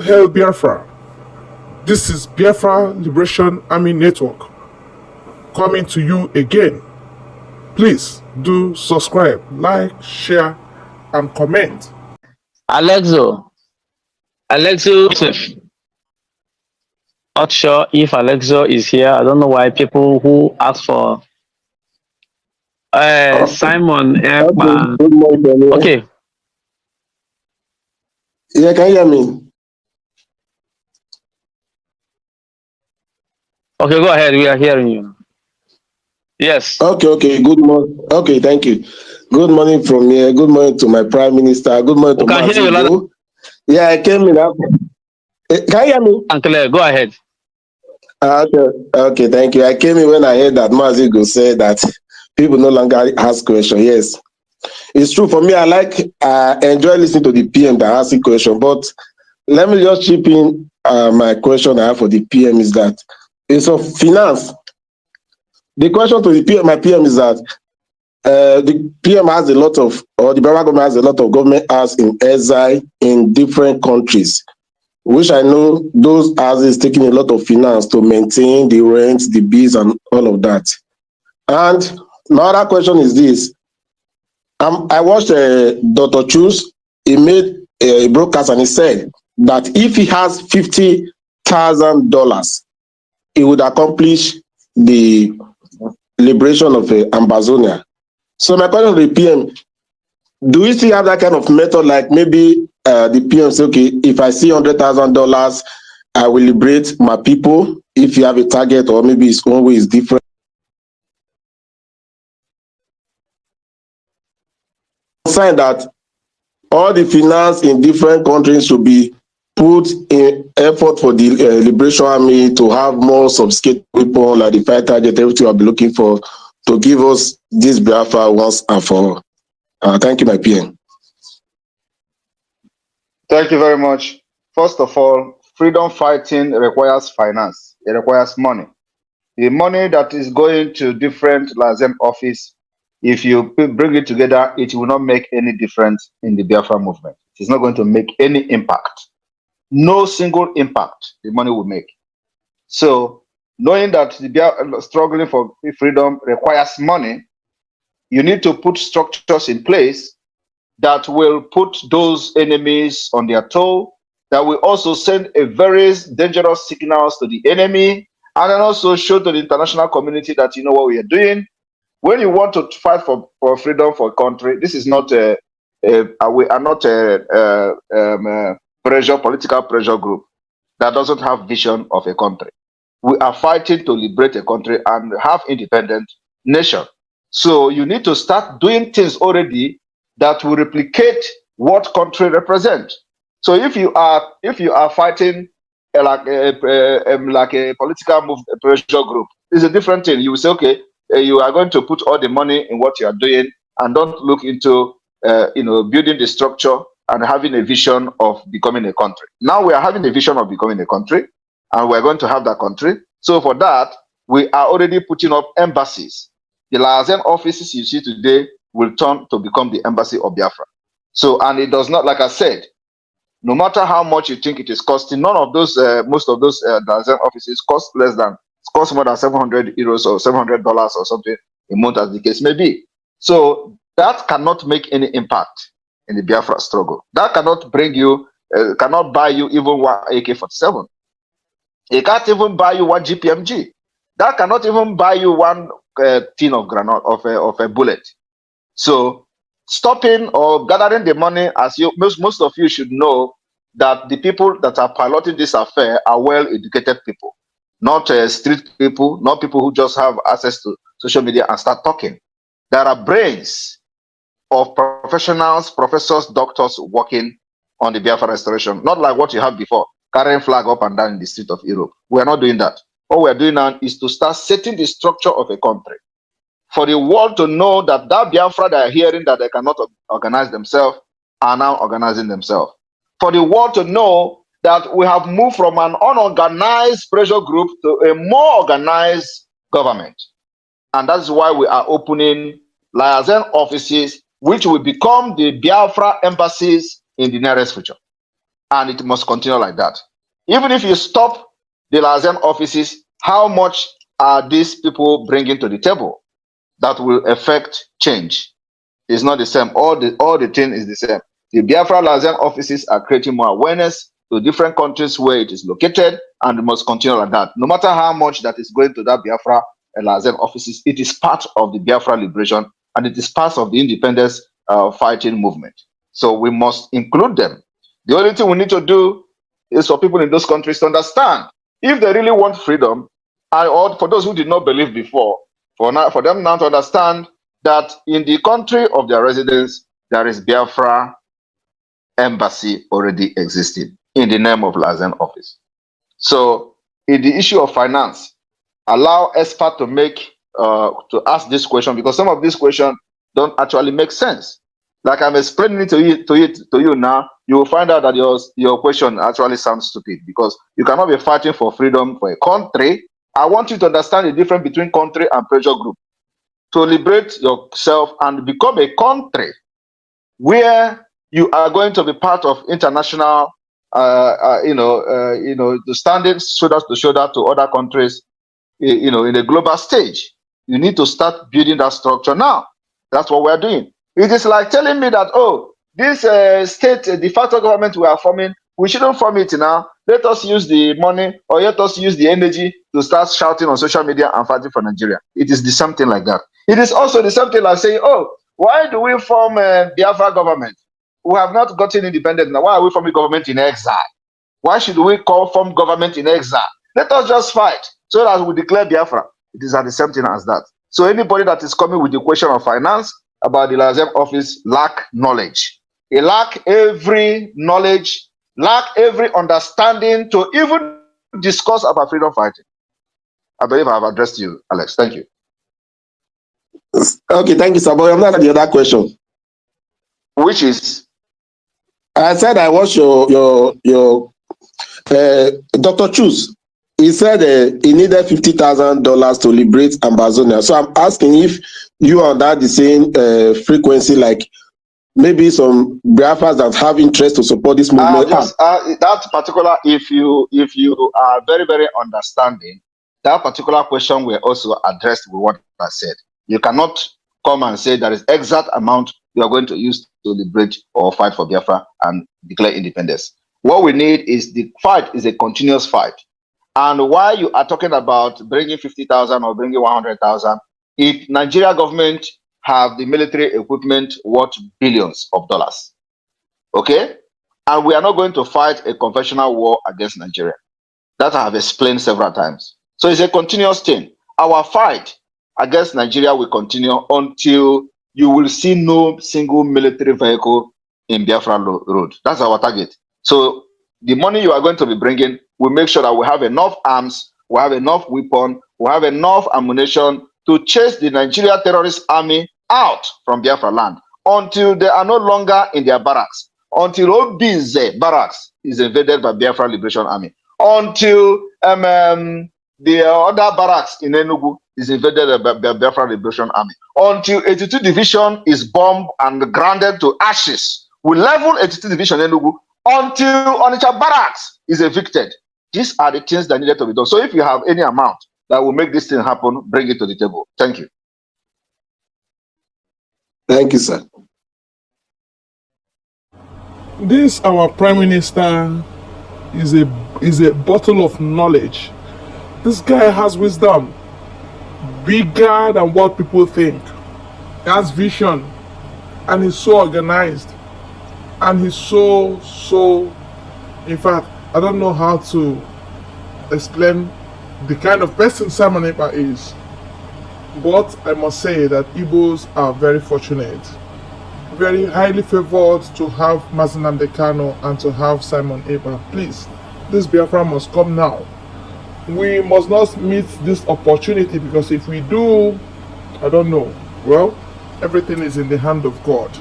hail Biafra. This is Biafra Liberation Army Network coming to you again. Please do subscribe, like, share, and comment. Alexo. Alexo, not sure if Alexo is here. I don't know why people who ask for Simon Ekpa. Good morning. Okay. Yeah, can you hear me? Okay, go ahead. We are hearing you. Yes. Okay. Good morning. Okay, thank you. Good morning from here. Good morning to my Prime Minister. Good morning to We can hear you loud Mazigo. Yeah, I came in. Can you hear me? and clear. Go ahead. Okay, thank you. I came in when I heard that Mazigo said that people no longer ask questions. Yes, it's true. For me, I enjoy listening to the PM that asks question. But let me just chip in. My question I have for the PM is that it's of finance. The question to the PM, my PM is that the PM has a lot of, or the Barack government has a lot of government house in exile in different countries, which I know those houses taking a lot of finance to maintain the rent, the bills, and all of that. And my other question is this: I watched Dr. Chus. He made a broadcast and he said that if he has $50,000, he would accomplish the liberation of Amazonia. So my question to the PM: do we still have that kind of method? Like maybe the PM say, okay, if I see $100,000, I will liberate my people. If you have a target, or maybe his own way is different. Sign that all the finance in different countries should be put in effort for the Liberation Army to have more sophisticated weapons like the fighter jet, everything I'll be looking for to give us this Biafra once and for all. Thank you, my PM. Thank you very much. First of all, freedom fighting requires finance. It requires money. The money that is going to different Lazem office, if you bring it together, it will not make any difference in the Biafra movement. It's not going to make any impact. No single impact the money will make. So knowing that the struggling for freedom requires money, you need to put structures in place that will put those enemies on their toe, that will also send a very dangerous signals to the enemy, and then also show to the international community that you know what we are doing. When you want to fight for freedom for a country, this is not we are not a political pressure group that doesn't have vision of a country. We are fighting to liberate a country and have independent nation. So you need to start doing things already that will replicate what country represent. So if you are fighting like a political pressure group, it's a different thing. You will say, okay, you are going to put all the money in what you are doing and don't look into building the structure and having a vision of becoming a country. Now we are having a vision of becoming a country, and we're going to have that country. So for that, we are already putting up embassies. The Lazen offices you see today will turn to become the embassy of Biafra. So, and it does not, like I said, no matter how much you think it is costing, none of those, most of those Lazen offices cost more than 700 euros or $700 or something a month, as the case may be. So that cannot make any impact in the Biafra struggle. That cannot bring you, cannot buy you even one AK-47. It can't even buy you one GPMG. That cannot even buy you one tin of granite of a bullet. So stopping or gathering the money, as you most of you should know, that the people that are piloting this affair are well-educated people, not street people, not people who just have access to social media and start talking. There are brains of professionals, professors, doctors working on the Biafra restoration, not like what you have before, carrying flag up and down in the street of Europe. We are not doing that. What we are doing now is to start setting the structure of a country for the world to know that Biafra they are hearing that they cannot organize themselves are now organizing themselves. For the world to know that we have moved from an unorganized pressure group to a more organized government. And that's why we are opening Liaison offices, which will become the Biafra embassies in the nearest future. and it must continue like that. Even if you stop the Lazem offices, how much are these people bringing to the table that will affect change? It's not the same. All the thing is the same. The Biafra Lazem offices are creating more awareness to different countries where it is located, and it must continue like that. No matter how much that is going to that Biafra Lazem offices, it is part of the Biafra liberation, and it is part of the independence fighting movement. So we must include them. The only thing we need to do is for people in those countries to understand if they really want freedom, or for those who did not believe before, for them now to understand that in the country of their residence, there is Biafra embassy already existing in the name of Lazem office. So in the issue of finance, allow experts to make to ask this question, because some of these questions don't actually make sense. Like I'm explaining it to you now, you will find out that your question actually sounds stupid, because you cannot be fighting for freedom for a country. I want you to understand the difference between country and pressure group. To liberate yourself and become a country where you are going to be part of international, standing shoulder to shoulder to other countries, in a global stage. You need to start building that structure now. That's what we're doing. It is like telling me that, oh, this state de facto government we are forming, we shouldn't form it now. Let us use the money, or let us use the energy to start shouting on social media and fighting for Nigeria. It is the same thing like that. It is also the same thing like saying, oh, why do we form Biafra government? We have not gotten independent now. Why are we forming government in exile? Why should we form government in exile? Let us just fight so that we declare Biafra. It is the same thing as that. So anybody that is coming with the question of finance about the Lazem office lack knowledge. They lack every knowledge, lack every understanding to even discuss about freedom fighting. I believe I have addressed you, Alex. Thank you. Okay, thank you, sir. But I'm not at the other question. Which is? I said I watched your Dr. Chus. He said he needed $50,000 to liberate Ambazonia. So I'm asking if you are on that the same frequency, like maybe some Biafras that have interest to support this movement. That particular, if you are very, very understanding, that particular question will also addressed with what I said. You cannot come and say there is exact amount you are going to use to liberate or fight for Biafra and declare independence. What we need is the fight is a continuous fight. And why you are talking about bringing 50,000 or bringing 100,000, if Nigeria government have the military equipment worth billions of dollars, okay? And we are not going to fight a conventional war against Nigeria. That I have explained several times. So it's a continuous thing. Our fight against Nigeria will continue until you will see no single military vehicle in Biafra road. That's our target. So the money you are going to be bringing will make sure that we have enough arms, we have enough weapon, we have enough ammunition to chase the Nigeria terrorist army out from Biafra land until they are no longer in their barracks, until Obize barracks is invaded by Biafra Liberation Army, until the other barracks in Enugu is invaded by Biafra Liberation Army, until 82 Division is bombed and grounded to ashes. We level 82 Division Enugu until Onitsha barracks is evicted. These are the things that needed to be done. So if you have any amount that will make this thing happen, bring it to the table. Thank you. Thank you, sir. This our Prime Minister is a bottle of knowledge. This guy has wisdom bigger than what people think. He has vision, and he's so organized, and he's so in fact, I don't know how to explain the kind of person Simon Ekpa is, but I must say that Igbos are very fortunate, very highly favored to have Mazi Nnamdi Kanu and to have Simon Ekpa. Please, this Biafra must come now. We must not miss this opportunity, because if we do, I don't know, well, everything is in the hand of God.